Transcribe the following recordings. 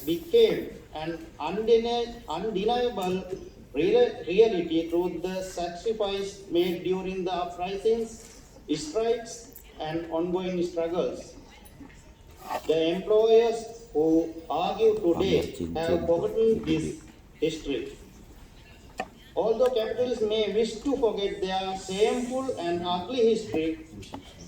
became an undeniable reality through the sacrifice made during the uprisings, strikes, and ongoing struggles. The employers who argue today have forgotten this history. Although capitalists may wish to forget their shameful and ugly history,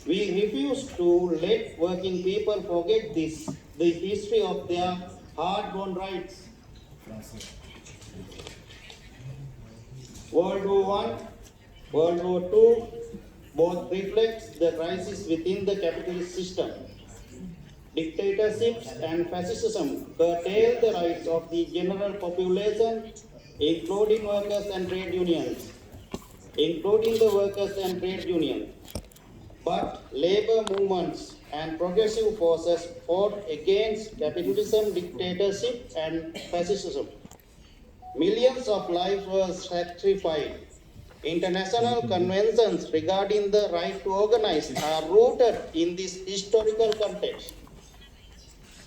we refuse to let working people forget the history of their hard-won rights. World War I, World War II both reflects the crisis within the capitalist system. Dictatorships and fascism curtail the rights of the general population, including workers and trade unions, But labor movements and progressive forces fought against capitalism, dictatorship, and fascism. Millions of lives were sacrificed. International conventions regarding the right to organize are rooted in this historical context.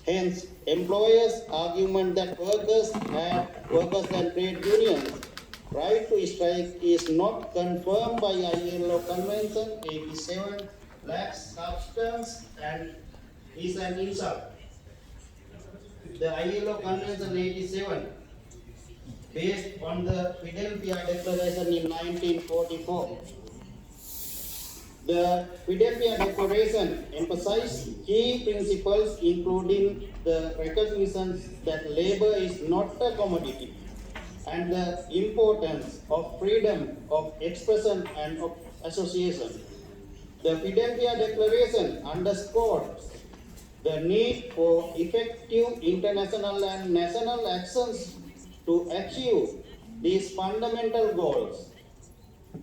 Hence, employers' argument that workers and trade unions' right to strike is not confirmed by ILO Convention 87 lacks substance and is an insult. The ILO Convention 87, based on the Philadelphia Declaration in 1944. The Philadelphia Declaration emphasized key principles, including the recognition that labor is not a commodity and the importance of freedom of expression and of association. The Philadelphia Declaration underscores the need for effective international and national actions to achieve these fundamental goals.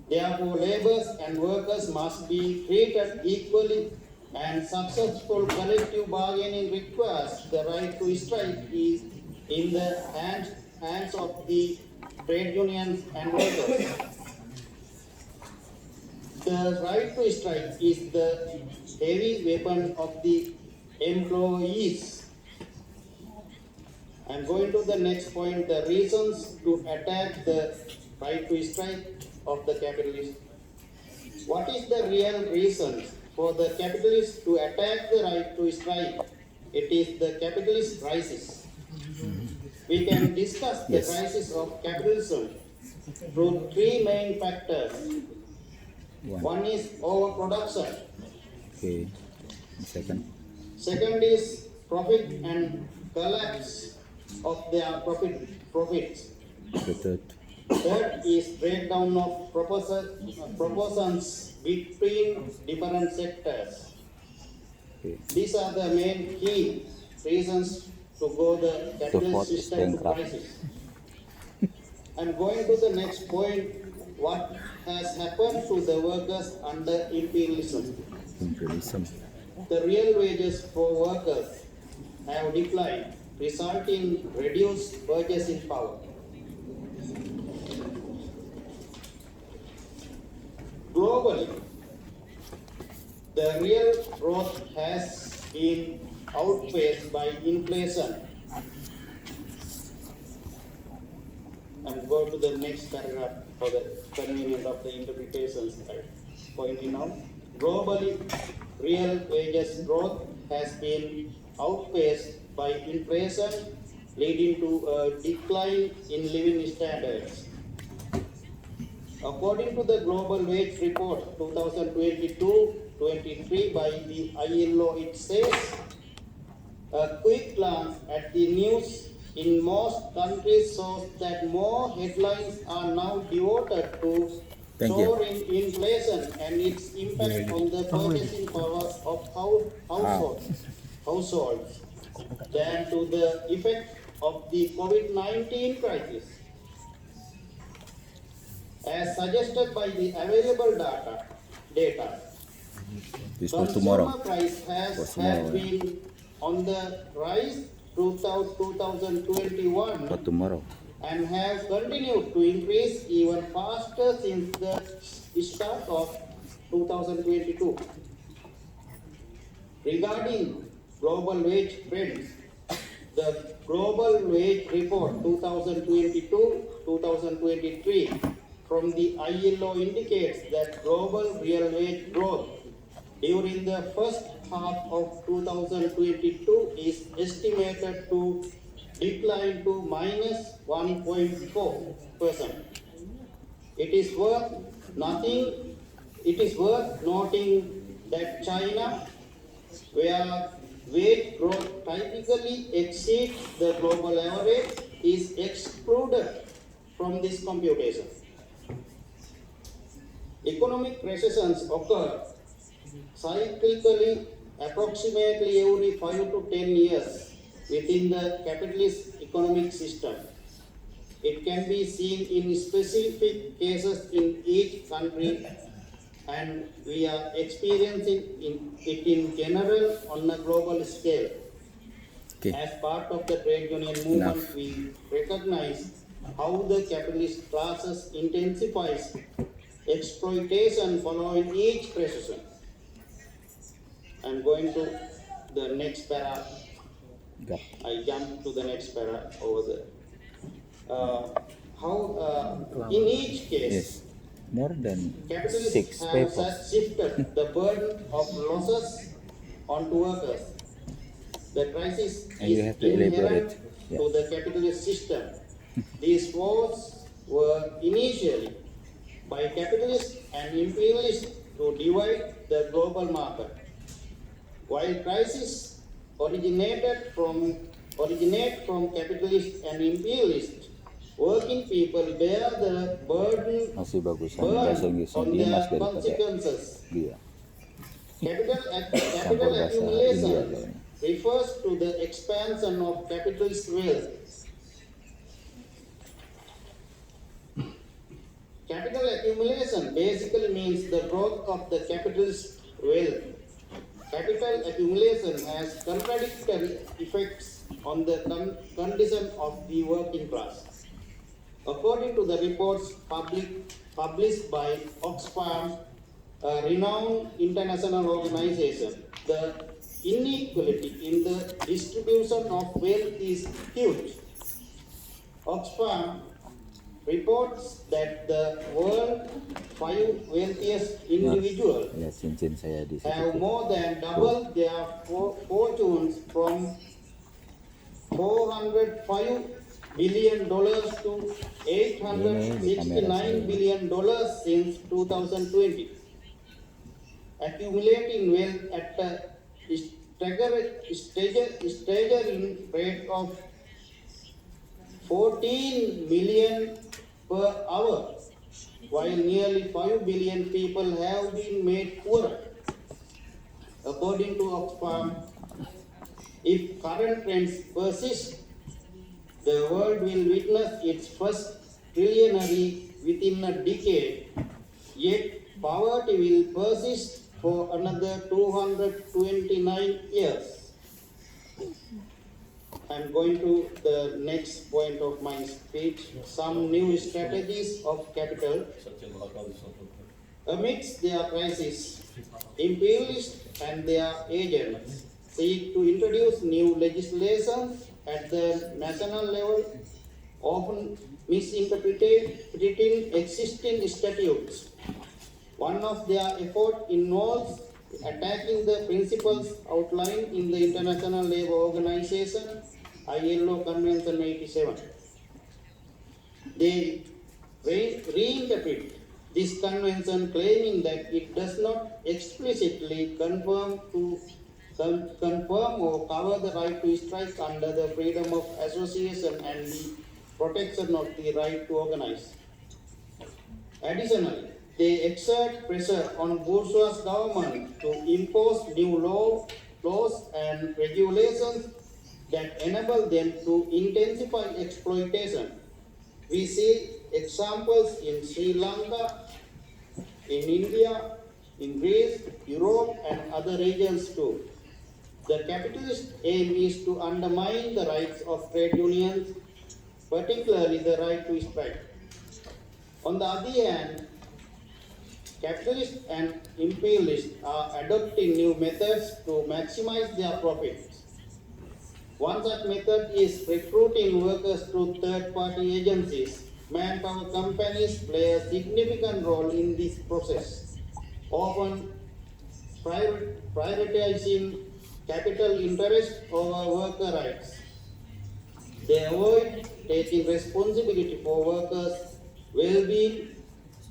Therefore, laborers and workers must be treated equally, and successful collective bargaining requires the right to strike is in the hands of the trade unions and workers. The right to strike is the heavy weapon of the employees. I'm going to the next point, the reasons to attack the right to strike of the capitalists. What is the real reason for the capitalists to attack the right to strike? It is the capitalist crisis. We can discuss the crisis of capitalism through three main factors. One is overproduction. Okay. Second is profit and collapse of their profits. Third is breakdown of proportions between different sectors. These are the main key reasons to go the capitalist system to crisis. I'm going to the next point, what has happened to the workers under imperialism. The real wages for workers have declined, resulting in reduced purchasing power. Globally, the real growth has been outpaced by inflation. I'm going to the next paragraph for the convenience of the interpretations I'm pointing out. Globally, real wages growth has been outpaced by inflation, leading to a decline in living standards. According to the Global Wage Report 2022-23 by the ILO, it says, a quick glance at the news in most countries shows that more headlines are now devoted to soaring inflation and its impact on the purchasing power of households than to the effect of the COVID-19 crisis. As suggested by the available data, consumer price has been on the rise throughout 2021 and have continued to increase even faster since the start of 2022. Regarding global wage trends, the Global Wage Report 2022-2023 from the ILO indicates that global real wage growth during the first half of 2022 is estimated to decline to minus 1.4%. It is worth noting that China, where wage growth typically exceeds the global average, is excluded from this computation. Economic recessions occur cyclically approximately every 5 to 10 years within the capitalist economic system. It can be seen in specific cases in each country, and we are experiencing it in general on a global scale. Okay. As part of the trade union movement, we recognize how the capitalist classes intensifies exploitation following each recession. I'm going to the next para. I jump to the next para over there. In each case, Yes. More than capitalists 6 have papers. shifted the burden of losses onto workers. The crisis And you is have to inherent elaborate. to the capitalist system. These wars were initially by capitalists and imperialists to divide the global market. While crises originate from capitalists and imperialists, working people bear the burden Masih bagusan bahasa Inggrisnya on Dimas their daripada consequences. dia. Capital Campur bahasa India accumulation kayaknya. refers to the expansion of capitalist wealth. Capital accumulation basically means the growth of the capitalist wealth. Capital accumulation has contradictory effects on the condition of the working class. According to the reports published by Oxfam, a renowned international organization, the inequality in the distribution of wealth is huge. Oxfam reports that the world's 5 wealthiest individuals Lihat cincin saya di situ. have more than doubled their fortunes from $405 billion to $869 billion since 2020, accumulating wealth at a staggering rate of 14 million per hour, while nearly 5 billion people have been made poorer. According to Oxfam, if current trends persist, the world will witness its first trillionary within a decade, yet poverty will persist for another 229 years. I'm going to the next point of my speech, some new strategies of capital. Amidst their crisis, imperialists and their agents seek to introduce new legislation at the national level, often misinterpreting existing statutes. One of their efforts involves attacking the principles outlined in the International Labour Organization ILO Convention 87. They reinterpret this convention, claiming that it does not explicitly confirm or cover the right to strike under the freedom of association and the protection of the right to organize. Additionally, they exert pressure on bourgeois government to impose new laws and regulations that enable them to intensify exploitation. We see examples in Sri Lanka, in India, in Greece, Europe, and other regions too. The capitalist aim is to undermine the rights of trade unions, particularly the right to strike. On the other hand, capitalists and imperialists are adopting new methods to maximize their profits. One such method is recruiting workers through third-party agencies. Manpower companies play a significant role in this process, often prioritizing capital interest over worker rights. They avoid taking responsibility for workers' well-being,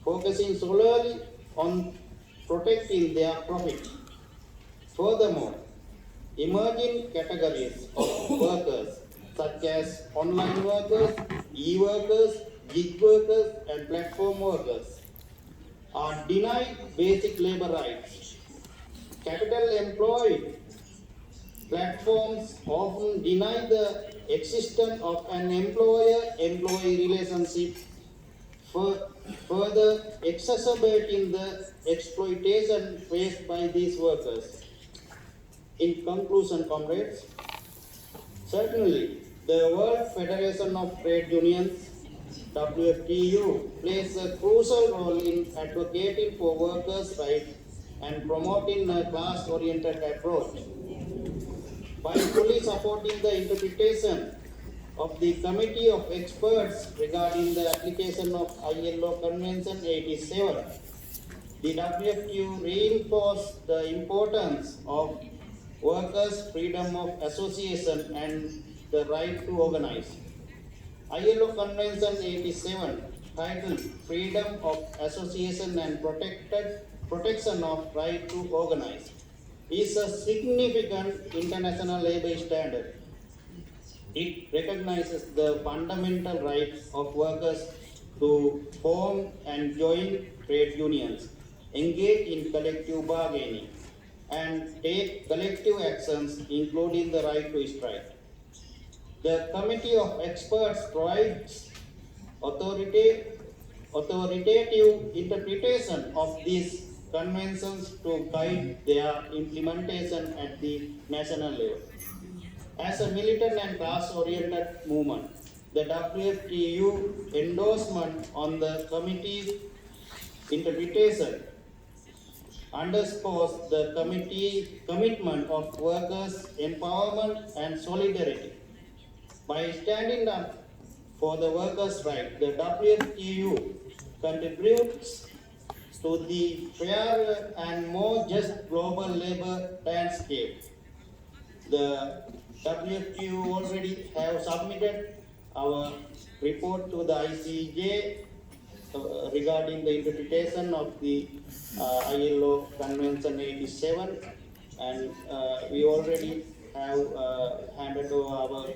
focusing solely on protecting their profit. Furthermore, emerging categories of workers such as online workers, e-workers, gig workers, and platform workers are denied basic labor rights. Capital employed platforms often deny the existence of an employer-employee relationship, further exacerbating the exploitation faced by these workers. In conclusion, comrades, certainly the World Federation of Trade Unions, WFTU, plays a crucial role in advocating for workers' rights and promoting a class-oriented approach. By fully supporting the interpretation of the Committee of Experts regarding the application of ILO Convention 87, the WFTU reinforced the importance of workers' freedom of association and the right to organize. ILO Convention 87, titled Freedom of Association and Protection of Right to Organize, is a significant international labor standard. It recognizes the fundamental rights of workers to form and join trade unions, engage in collective bargaining, and take collective actions, including the right to strike. The Committee of Experts provides authoritative interpretation of these conventions to guide their implementation at the national level. As a militant and class-oriented movement, the WFTU endorsement on the committee's interpretation underscores the committee's commitment of workers' empowerment and solidarity. By standing up for the workers' right, the WFTU contributes to the fairer and more just global labor landscape. The WFTU already have submitted our report to the ICJ regarding the interpretation of the ILO Convention 87, and we already have handed over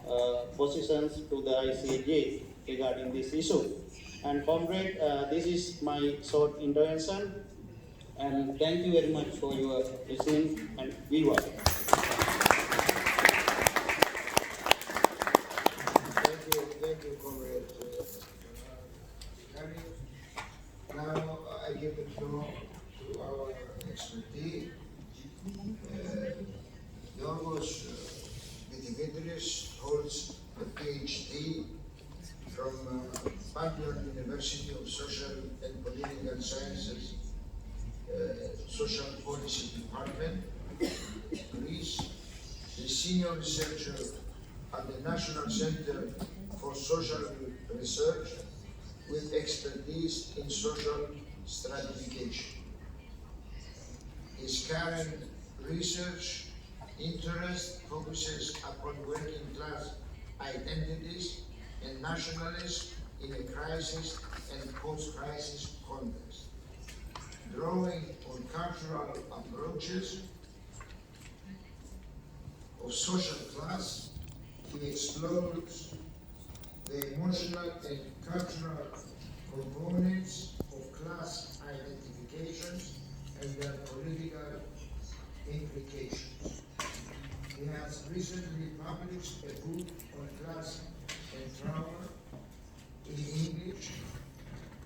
our positions to the ICJ regarding this issue. And comrade, this is my short intervention, and thank you very much for your listening and viewer. Thank you, comrade Harry. Now I give the floor to our expertise, Yorgos Dimitris holds a PhD from Pantheon University of Social and Political Sciences, Social Policy Department, Greece, the senior researcher at the National Center for Social Research with expertise in social stratification. His current research interest focuses upon working class identities and nationalism in a crisis and post-crisis context. Drawing on cultural approaches of social class, he explores the emotional and cultural components of class identifications and their political implications. He has recently published a book on class and trauma in English.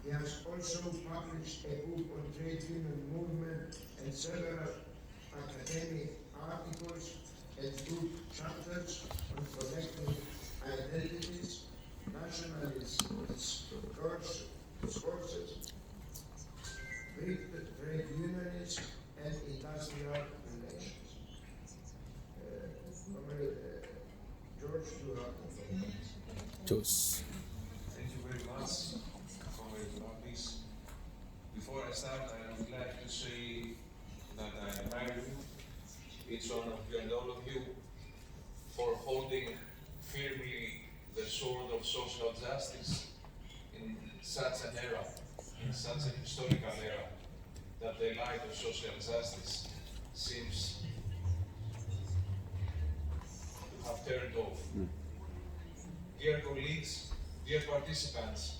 He has also published a book on trade union movement and several academic articles and book chapters on collective identities, nationalism, discourses, trade unionism, and industrial relations. Cus. Thank you very much, Comrade Lapis. Before I start, I would like to say that I admire you, each one of you and all of you, for holding firmly the sword of social justice in such an era, in such a historical era, that the light of social justice seems to have turned off. Dear colleagues, dear participants,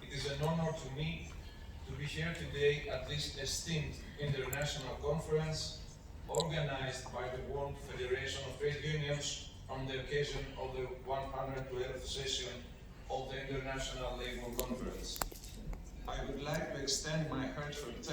it is an honor to me to be here today at this esteemed international conference organized by the World Federation of Trade Unions on the occasion of the 112th session of the International Labour Conference. I would like to extend my heartfelt